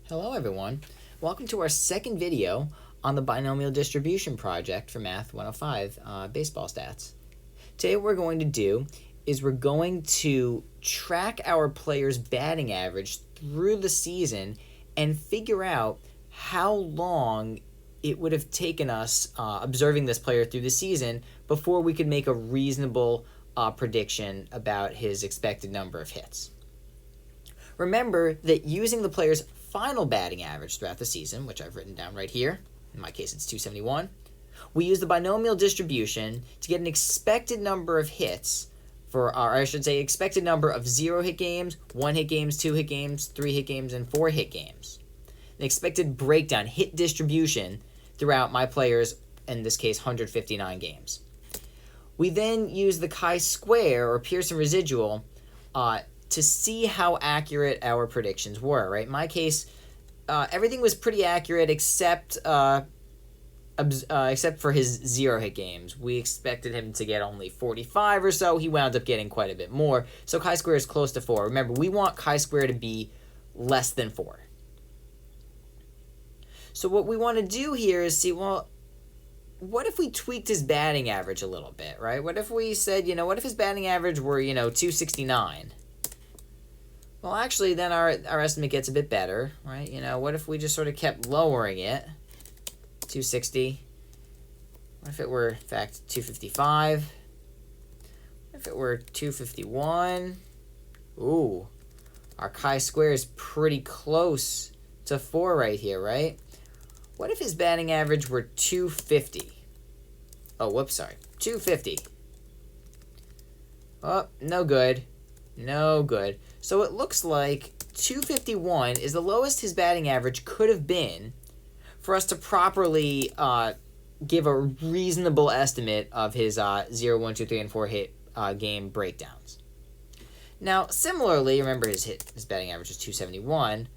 Hello everyone. Welcome to our second video on the binomial distribution project for Math 105 baseball stats. Today what we're going to do is we're going to track our players' batting average through the season and figure out how long it would have taken us observing this player through the season before we could make a reasonable prediction about his expected number of hits. Remember that using the player's final batting average throughout the season, which I've written down right here, in my case it's 271, we use the binomial distribution to get an expected number of hits for our, I should say, expected number of 0-hit games, 1-hit games, 2-hit games, 3-hit games, and 4-hit games. An expected breakdown, hit distribution throughout my players', in this case, 159 games. We then use the chi-square or Pearson residual to see how accurate our predictions were, right? In my case, everything was pretty accurate except for his 0-hit games. We expected him to get only 45 or so. He wound up getting quite a bit more. So chi-square is close to 4. Remember, we want chi-square to be less than 4. So what we want to do here is see, well, what if we tweaked his batting average a little bit, right? What if we said, what if his batting average were, 269? Well, actually, then our estimate gets a bit better, right? What if we just sort of kept lowering it? 260. What if it were, in fact, 255? What if it were 251? Ooh, our chi-square is pretty close to 4 right here, right? What if his batting average were 250? Oh, whoops, sorry. 250. Oh, no good. No good. So it looks like 251 is the lowest his batting average could have been for us to properly give a reasonable estimate of his 0, 1, 2, 3, and 4 hit game breakdowns. Now, similarly, remember his batting average is 271.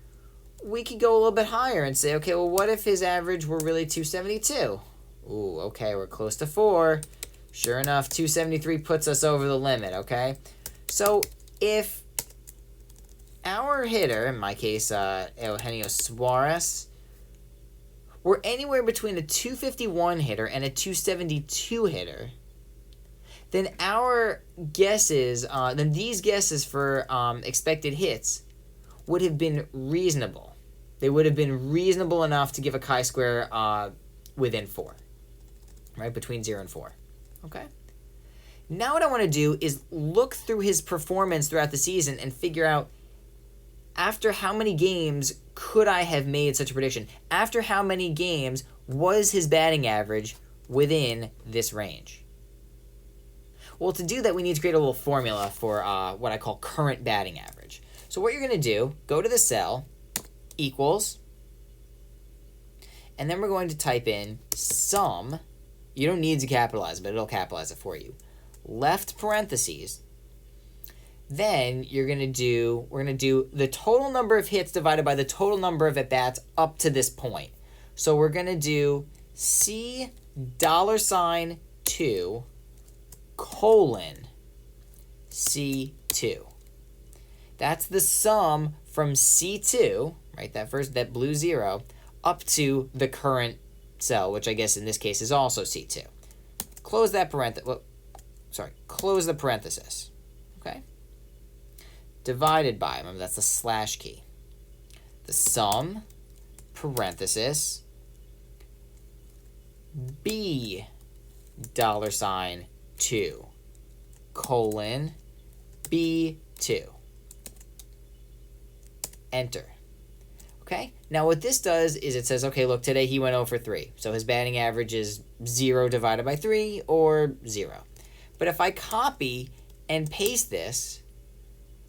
We could go a little bit higher and say, okay, well, what if his average were really 272? Ooh, okay, we're close to 4. Sure enough, 273 puts us over the limit, okay? So if our hitter, in my case, Eugenio Suarez, were anywhere between a 251 hitter and a 272 hitter, then our guesses, these guesses for expected hits would have been reasonable. They would have been reasonable enough to give a chi-square within 4, right, between 0 and 4, okay? Now what I want to do is look through his performance throughout the season and figure out after how many games could I have made such a prediction? After how many games was his batting average within this range? Well, to do that, we need to create a little formula for what I call current batting average. So what you're going to do, go to the cell, equals, and then we're going to type in sum. You don't need to capitalize it, but it'll capitalize it for you. Left parentheses. Then we're going to do the total number of hits divided by the total number of at-bats up to this point. So we're going to do C $2 colon C2. That's the sum from C2, right, that blue 0, up to the current cell, which I guess in this case is also C2. Close that close the parenthesis, okay? Divided by, remember that's the slash key. The sum, parenthesis, B $2 colon B2. Enter. Okay? Now what this does is it says, okay, look, today he went 0 for 3. So his batting average is 0 divided by 3 or 0. But if I copy and paste this,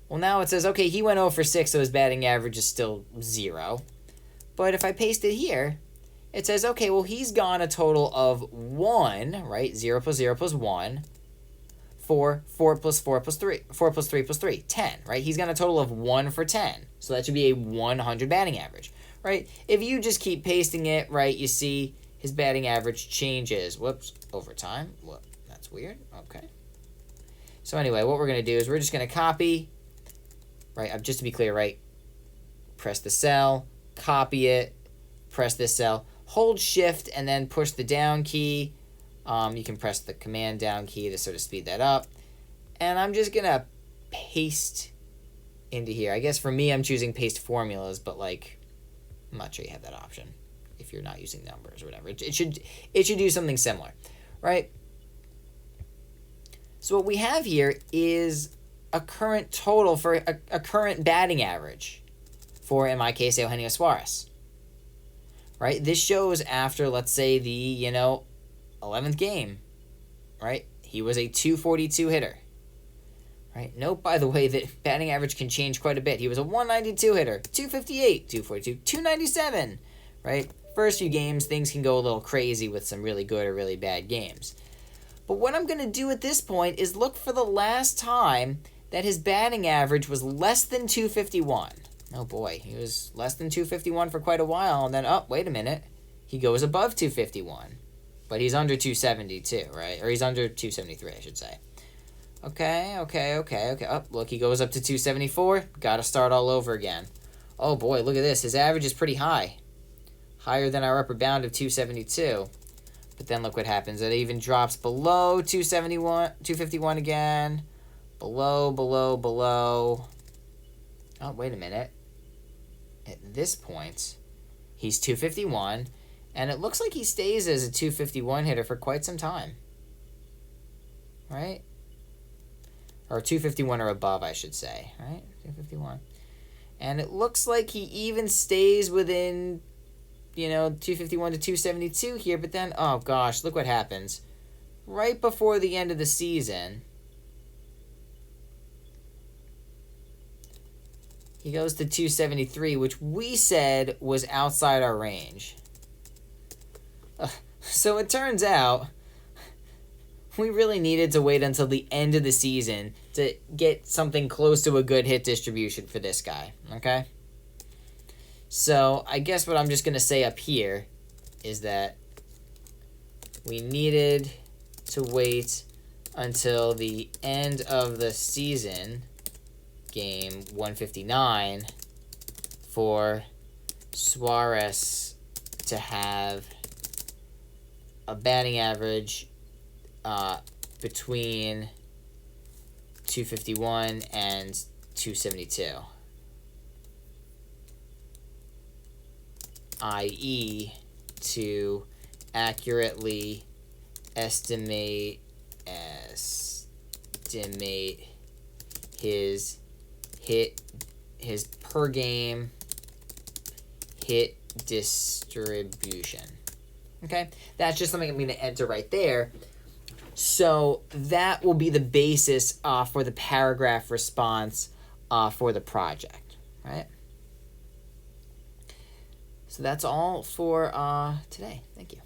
well, now it says, okay, he went 0 for 6, so his batting average is still 0. But if I paste it here, it says, okay, well, he's gone a total of 1, right? 0 plus 0 plus 1. 4 plus 4 plus 3. 4 plus 3 plus 3. 10, right? He's got a total of 1 for 10. So that should be a 100 batting average, right? If you just keep pasting it, right, you see his batting average changes. Whoops, over time. Whoop, that's weird. Okay. So anyway, what we're going to do is we're just going to copy, right? Just to be clear, right? Press the cell, copy it, press this cell, hold shift, and then push the down key. You can press the command down key to sort of speed that up. And I'm just going to paste into here. I guess for me, I'm choosing paste formulas, but like, I'm not sure you have that option if you're not using numbers or whatever. It should do something similar, right? So what we have here is a current total for a current batting average for, in my case, Eugenio Suarez, right? This shows after, let's say, the, 11th game, right? He was a 242 hitter, right? Note, by the way, that batting average can change quite a bit. He was a 192 hitter, 258, 242, 297, right? First few games, things can go a little crazy with some really good or really bad games. But what I'm going to do at this point is look for the last time that his batting average was less than 251. Oh boy, he was less than 251 for quite a while, and then, oh, wait a minute, he goes above 251. But he's under 272, right? Or he's under 273, I should say. Okay. Oh, look, he goes up to 274. Got to start all over again. Oh boy, look at this. His average is pretty high. Higher than our upper bound of 272. But then look what happens. It even drops below 251 again. Below. Oh, wait a minute. At this point, he's 251, and it looks like he stays as a 251 hitter for quite some time. Right? Or 251 or above, I should say. Right? 251. And it looks like he even stays within, 251 to 272 here, but then, oh gosh, look what happens. Right before the end of the season, he goes to 273, which we said was outside our range. So it turns out we really needed to wait until the end of the season to get something close to a good hit distribution for this guy, okay? So I guess what I'm just going to say up here is that we needed to wait until the end of the season, game 159, for Suarez to have a batting average between 251 and 272, i.e. to accurately estimate his per game hit distribution. Okay, that's just something I'm going to enter right there. So that will be the basis for the paragraph response for the project, right? So that's all for today. Thank you.